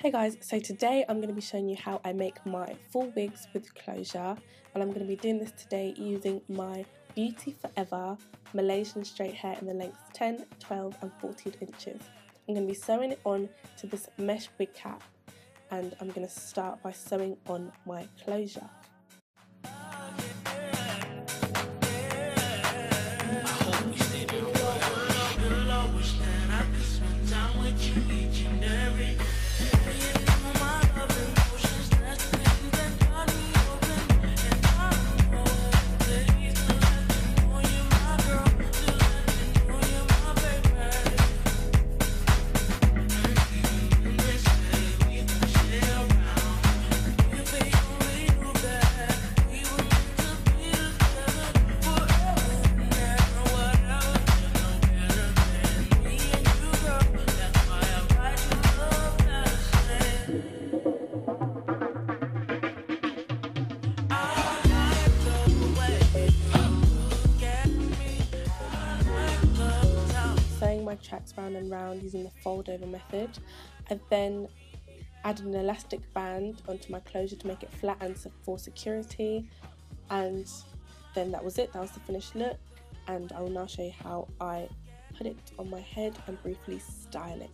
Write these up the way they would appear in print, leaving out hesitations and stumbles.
Hey guys, so today I'm going to be showing you how I make my full wigs with closure, and I'm going to be doing this today using my Beauty Forever Malaysian straight hair in the lengths 10, 12 and 14 inches. I'm going to be sewing it on to this mesh wig cap, and I'm going to start by sewing on my closure. Sewing my tracks round and round using the fold over method. I then added an elastic band onto my closure to make it flat and for security, and then that was it. That was the finished look, and I will now show you how I put it on my head and briefly style it.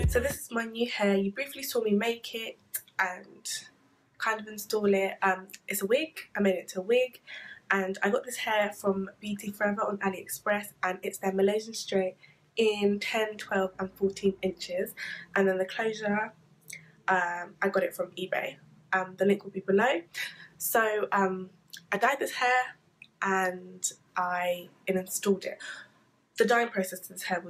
So this is my new hair. You briefly saw me make it and kind of install it. It's a wig. I made it into a wig, and I got this hair from Beauty Forever on Aliexpress, and it's their Malaysian straight in 10, 12 and 14 inches. And then the closure, I got it from eBay. The link will be below. So I dyed this hair and I installed it. The dyeing process to this hair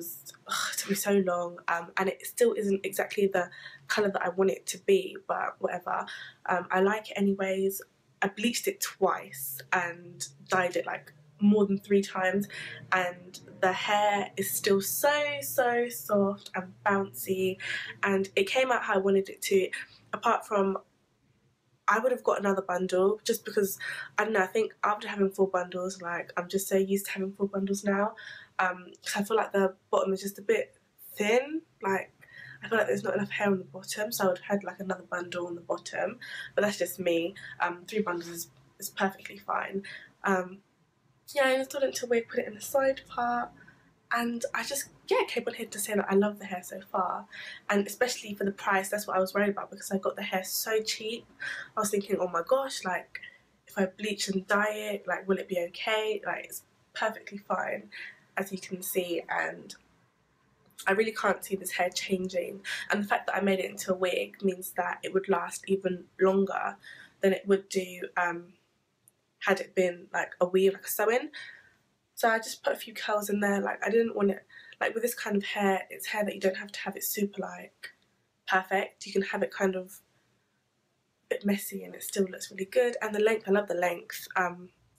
took me so long, and it still isn't exactly the colour that I want it to be, but whatever. I like it anyways. I bleached it twice and dyed it like more than 3 times, and the hair is still so soft and bouncy, and it came out how I wanted it to, apart from I would have got another bundle just because, I don't know, I think after having 4 bundles, like, I'm just so used to having 4 bundles now, because I feel like the bottom is just a bit thin. Like, I feel like there's not enough hair on the bottom, so I would have had like another bundle on the bottom, but that's just me. 3 bundles is perfectly fine. Yeah, I installed it into a wig, put it in the side part, and I just, yeah, came on here to say that I love the hair so far, and especially for the price. That's what I was worried about, because I got the hair so cheap. I was thinking, oh my gosh, like, if I bleach and dye it, like, will it be okay? Like, it's perfectly fine, as you can see, and I really can't see this hair changing. And the fact that I made it into a wig means that it would last even longer than it would do had it been like a weave, like a sew-in. So I just put a few curls in there. Like, I didn't want it, like, with this kind of hair, it's hair that you don't have to have it super, like, perfect. You can have it kind of a bit messy and it still looks really good. And the length, I love the length.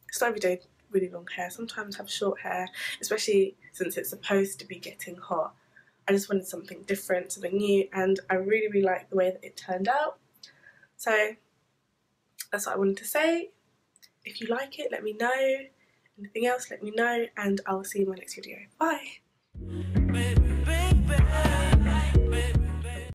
It's not every day really long hair. Sometimes have short hair, especially since it's supposed to be getting hot. I just wanted something different, something new, and I really like the way that it turned out. So that's what I wanted to say. If you like it, let me know. Anything else, let me know, and I'll see you in my next video. Bye!